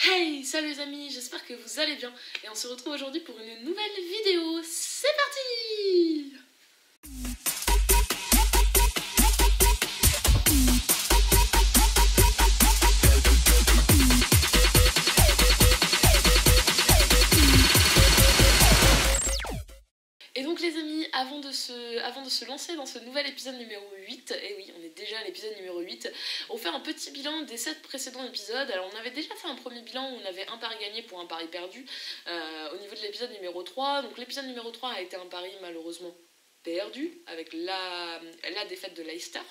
Hey, salut les amis, j'espère que vous allez bien et on se retrouve aujourd'hui pour une nouvelle vidéo. C'est parti! Et donc les amis, avant de se lancer dans ce nouvel épisode numéro 8, et oui, on est déjà à l'épisode numéro 8, on fait un petit bilan des 7 précédents épisodes. Alors on avait déjà fait un premier bilan où on avait un pari gagné pour un pari perdu au niveau de l'épisode numéro 3. Donc l'épisode numéro 3 a été un pari malheureusement perdu avec la défaite de Leicester.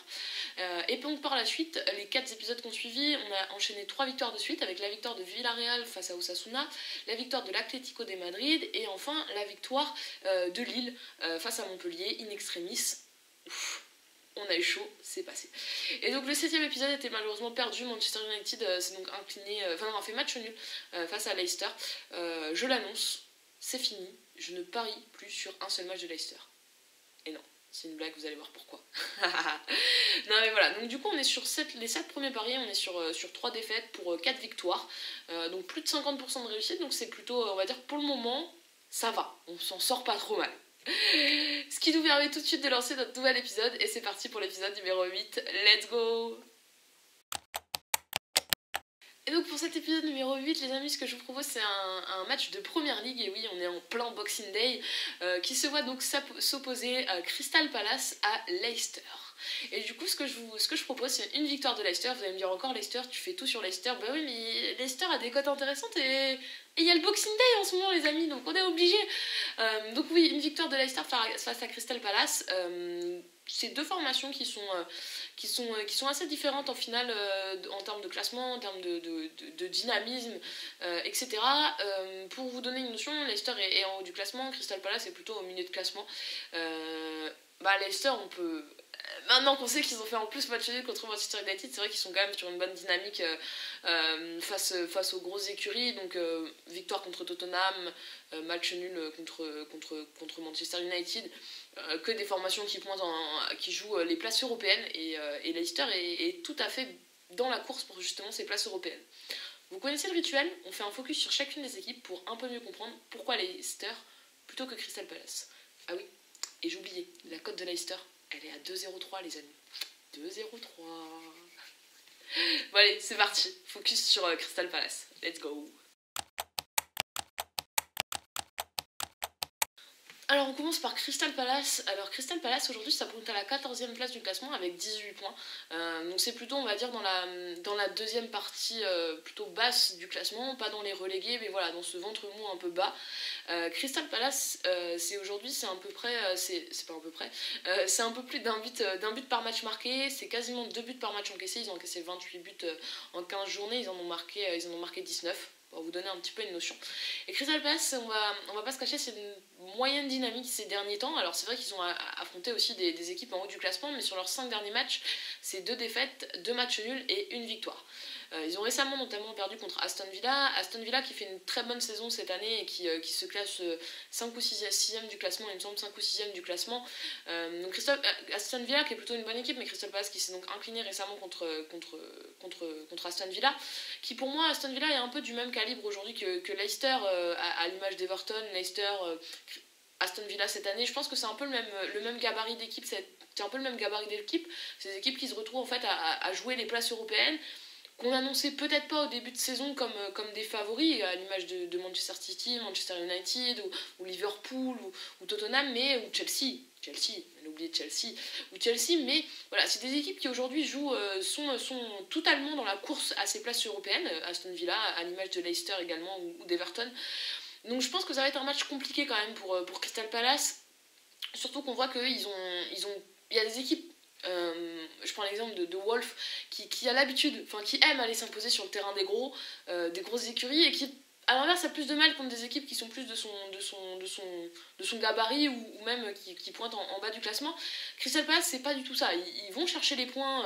Et donc par la suite, les 4 épisodes qu'on suivi, on a enchaîné 3 victoires de suite avec la victoire de Villarreal face à Osasuna, la victoire de l'Atlético de Madrid et enfin la victoire de Lille face à Montpellier in extremis. Ouf. On a eu chaud, c'est passé. Et donc le 7ème épisode était malheureusement perdu. Manchester United s'est donc incliné, a fait match nul face à Leicester. Je l'annonce, c'est fini. Je ne parie plus sur un seul match de Leicester. Et non, c'est une blague, vous allez voir pourquoi. Non mais voilà, donc du coup on est sur les 7 premiers paris, on est sur 3 défaites pour 4 victoires. Donc plus de 50% de réussite, donc c'est plutôt, on va dire pour le moment, ça va. On s'en sort pas trop mal. Ce qui nous permet tout de suite de lancer notre nouvel épisode. Et c'est parti pour l'épisode numéro 8. Let's go! Et donc pour cet épisode numéro 8, les amis, ce que je vous propose c'est un match de première ligue. Et oui, on est en plein Boxing Day, qui se voit donc s'opposer à Crystal Palace à Leicester. Et du coup, ce que je propose, c'est une victoire de Leicester. Vous allez me dire encore, Leicester, tu fais tout sur Leicester. Bah oui, mais Leicester a des cotes intéressantes et il y a le Boxing Day en ce moment, les amis, donc on est obligé. Donc oui, une victoire de Leicester face à Crystal Palace. C'est deux formations qui sont assez différentes en finale en termes de classement, en termes de dynamisme, etc. Pour vous donner une notion, Leicester est en haut du classement, Crystal Palace est plutôt au milieu de classement. Leicester, on peut... Maintenant qu'on sait qu'ils ont fait en plus match nul contre Manchester United, c'est vrai qu'ils sont quand même sur une bonne dynamique face aux grosses écuries. Donc victoire contre Tottenham, match nul contre Manchester United, que des formations qui jouent les places européennes et Leicester est tout à fait dans la course pour justement ces places européennes. Vous connaissez le rituel, on fait un focus sur chacune des équipes pour un peu mieux comprendre pourquoi Leicester plutôt que Crystal Palace. Ah oui, et j'oubliais, la cote de Leicester, elle est à 2,03 les amis. 2,03. Bon allez, c'est parti. Focus sur Crystal Palace. Let's go. Alors on commence par Crystal Palace. Alors Crystal Palace aujourd'hui ça pointe à la 14e place du classement avec 18 points. Donc c'est plutôt on va dire dans la deuxième partie plutôt basse du classement, pas dans les relégués mais voilà dans ce ventre mou un peu bas. Crystal Palace c'est aujourd'hui c'est à peu près c'est pas à peu près c'est un peu plus d'un but par match marqué, c'est quasiment 2 buts par match encaissés, ils ont encaissé 28 buts en 15 journées, ils en ont marqué 19. Pour vous donner un petit peu une notion. Et Crystal Palace, on va pas se cacher, c'est une moyenne dynamique ces derniers temps. Alors c'est vrai qu'ils ont affronté aussi des équipes en haut du classement, mais sur leurs 5 derniers matchs, c'est 2 défaites, 2 matchs nuls et 1 victoire. Ils ont récemment notamment perdu contre Aston Villa qui fait une très bonne saison cette année et qui se classe 5 ou 6e du classement, il me semble 5 ou 6e du classement. Donc Aston Villa qui est plutôt une bonne équipe, mais Crystal Palace qui s'est donc incliné récemment contre Aston Villa, qui pour moi Aston Villa est un peu du même calibre aujourd'hui que Leicester, à l'image d'Everton, Leicester, Aston Villa cette année. Je pense que c'est un peu le même gabarit d'équipe, c'est un peu le même gabarit d'équipe, ces équipes qui se retrouvent en fait à jouer les places européennes, qu'on annonçait peut-être pas au début de saison comme des favoris, à l'image de Manchester City, Manchester United, ou Liverpool, ou Tottenham, ou Chelsea, on a oublié Chelsea, mais voilà, c'est des équipes qui aujourd'hui sont totalement dans la course à ces places européennes, Aston Villa, à l'image de Leicester également, ou d'Everton. Donc je pense que ça va être un match compliqué quand même pour Crystal Palace, surtout qu'on voit qu'il y a des équipes. Je prends l'exemple de Wolf qui a l'habitude, qui aime aller s'imposer sur le terrain des grosses écuries et qui à l'inverse a plus de mal contre des équipes qui sont plus de son gabarit ou même qui pointent en bas du classement. Crystal Palace c'est pas du tout ça, ils vont chercher les points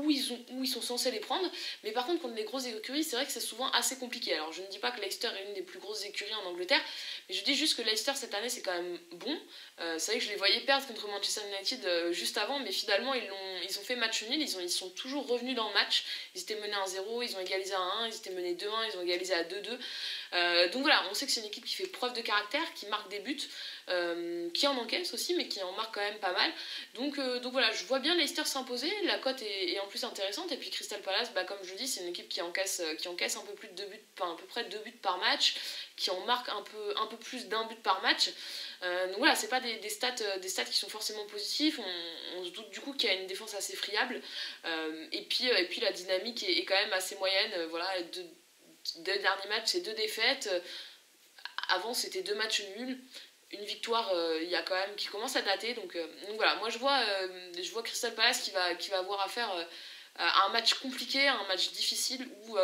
où ils sont censés les prendre, mais par contre contre les grosses écuries c'est vrai que c'est souvent assez compliqué. Alors je ne dis pas que Leicester est une des plus grosses écuries en Angleterre, mais je dis juste que Leicester cette année c'est quand même bon. C'est vrai que je les voyais perdre contre Manchester United juste avant, mais finalement ils ont fait match nul, ils sont toujours revenus dans le match. Ils étaient menés 1-0, ils ont égalisé à 1, ils étaient menés 2-1, ils ont égalisé à 2-2. Donc voilà, on sait que c'est une équipe qui fait preuve de caractère, qui marque des buts, qui en encaisse aussi, mais qui en marque quand même pas mal. Donc voilà, je vois bien Leicester s'imposer, la cote est en plus intéressante, et puis Crystal Palace, bah, comme je vous dis, c'est une équipe qui encaisse un peu plus de 2 buts, enfin, à peu près 2 buts par match, qui en marque un peu plus d'un but par match. Donc voilà, c'est pas des stats qui sont forcément positifs, on se doute du coup qu'il y a une défense assez friable, et puis la dynamique est quand même assez moyenne, voilà, deux derniers matchs, c'est 2 défaites, avant c'était 2 matchs nuls, une victoire il y a quand même qui commence à dater, donc voilà, moi je vois Crystal Palace qui va avoir affaire à un match compliqué, à un match difficile où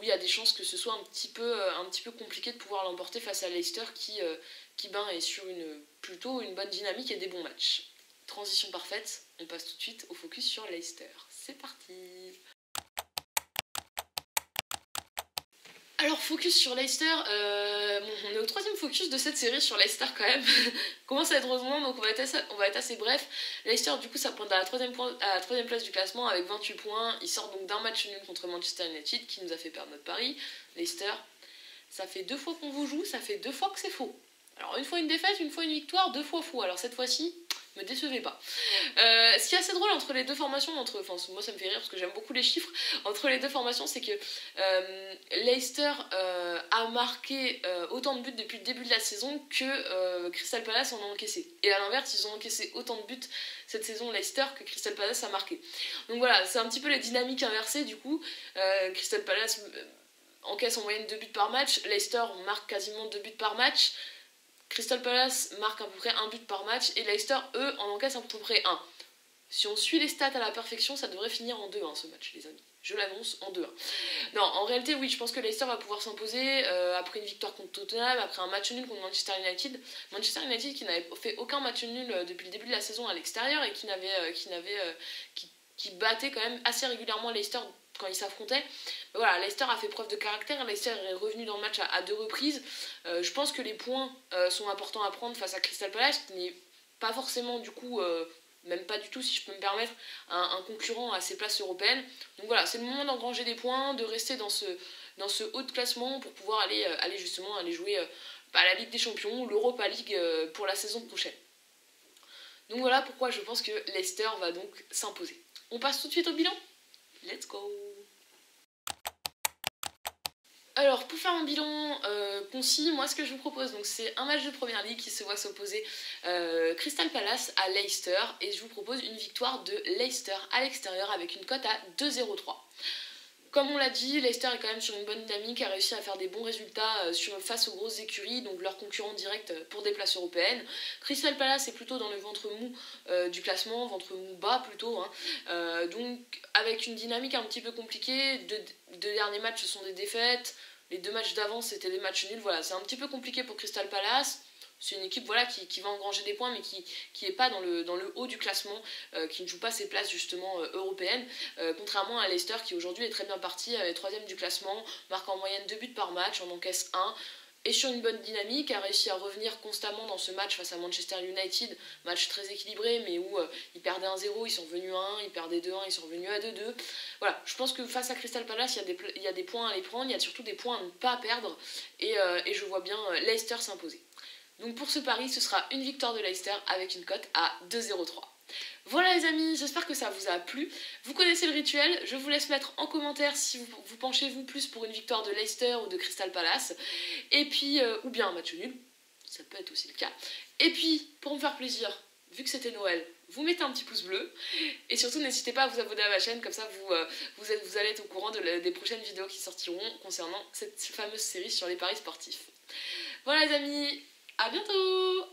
il y a des chances que ce soit un petit peu compliqué de pouvoir l'emporter face à Leicester qui est sur plutôt une bonne dynamique et des bons matchs. Transition parfaite, on passe tout de suite au focus sur Leicester. C'est parti. Alors focus sur Leicester, on est au 3e focus de cette série sur Leicester quand même. Commence à être redondant, donc on va être assez bref. Leicester du coup ça pointe à la 3e place du classement avec 28 points. Il sort donc d'un match nul contre Manchester United qui nous a fait perdre notre pari. Leicester, ça fait 2 fois qu'on vous joue, ça fait 2 fois que c'est faux. Alors une fois une défaite, une fois une victoire, 2 fois faux. Alors cette fois-ci, me décevez pas. Ce qui est assez drôle entre les deux formations, enfin moi ça me fait rire parce que j'aime beaucoup les chiffres, entre les deux formations, c'est que Leicester a marqué autant de buts depuis le début de la saison que Crystal Palace en a encaissé. Et à l'inverse, ils ont encaissé autant de buts cette saison Leicester que Crystal Palace a marqué. Donc voilà, c'est un petit peu les dynamiques inversées du coup. Crystal Palace encaisse en moyenne 2 buts par match, Leicester marque quasiment 2 buts par match. Crystal Palace marque à peu près 1 but par match et Leicester, eux, en encaissent à peu près 1. Si on suit les stats à la perfection, ça devrait finir en 2-1 ce match, les amis. Je l'annonce en 2-1. Non, en réalité, oui, je pense que Leicester va pouvoir s'imposer après une victoire contre Tottenham, après un match nul contre Manchester United. Manchester United qui n'avait fait aucun match nul depuis le début de la saison à l'extérieur et qui battait quand même assez régulièrement Leicester quand ils s'affrontaient. Voilà, Leicester a fait preuve de caractère, Leicester est revenu dans le match à 2 reprises. Je pense que les points sont importants à prendre face à Crystal Palace, qui n'est pas forcément du coup, même pas du tout si je peux me permettre, un concurrent à ces places européennes. Donc voilà, c'est le moment d'engranger des points, de rester dans ce haut de classement pour pouvoir aller jouer la Ligue des Champions ou l'Europa League pour la saison prochaine. Donc voilà pourquoi je pense que Leicester va donc s'imposer. On passe tout de suite au bilan. Let's go! Alors pour faire un bilan concis, moi ce que je vous propose, donc c'est un match de Première Ligue qui se voit s'opposer Crystal Palace à Leicester, et je vous propose une victoire de Leicester à l'extérieur avec une cote à 2,03. Comme on l'a dit, Leicester est quand même sur une bonne dynamique, a réussi à faire des bons résultats face aux grosses écuries, donc leurs concurrents directs pour des places européennes. Crystal Palace est plutôt dans le ventre mou du classement, ventre mou bas plutôt, hein. Donc avec une dynamique un petit peu compliquée, deux derniers matchs ce sont des défaites, les 2 matchs d'avant c'était des matchs nuls, voilà, c'est un petit peu compliqué pour Crystal Palace. C'est une équipe voilà, qui va engranger des points, mais qui n'est pas dans le haut du classement, qui ne joue pas ses places justement européennes, contrairement à Leicester qui aujourd'hui est très bien parti, est 3ème du classement, marque en moyenne 2 buts par match, en encaisse 1, et sur une bonne dynamique, a réussi à revenir constamment dans ce match face à Manchester United, match très équilibré, mais où ils perdaient 1-0, ils sont revenus à 1, ils perdaient 2-1, ils sont revenus à 2-2. Voilà, je pense que face à Crystal Palace, il y a des points à les prendre, il y a surtout des points à ne pas perdre, et je vois bien Leicester s'imposer. Donc pour ce pari, ce sera une victoire de Leicester avec une cote à 2,03. Voilà les amis, j'espère que ça vous a plu. Vous connaissez le rituel, je vous laisse mettre en commentaire si vous penchez vous plus pour une victoire de Leicester ou de Crystal Palace. Et puis, ou bien un match nul, ça peut être aussi le cas. Et puis, pour me faire plaisir, vu que c'était Noël, vous mettez un petit pouce bleu. Et surtout, n'hésitez pas à vous abonner à ma chaîne, comme ça vous allez être au courant des prochaines vidéos qui sortiront concernant cette fameuse série sur les paris sportifs. Voilà les amis, à bientôt!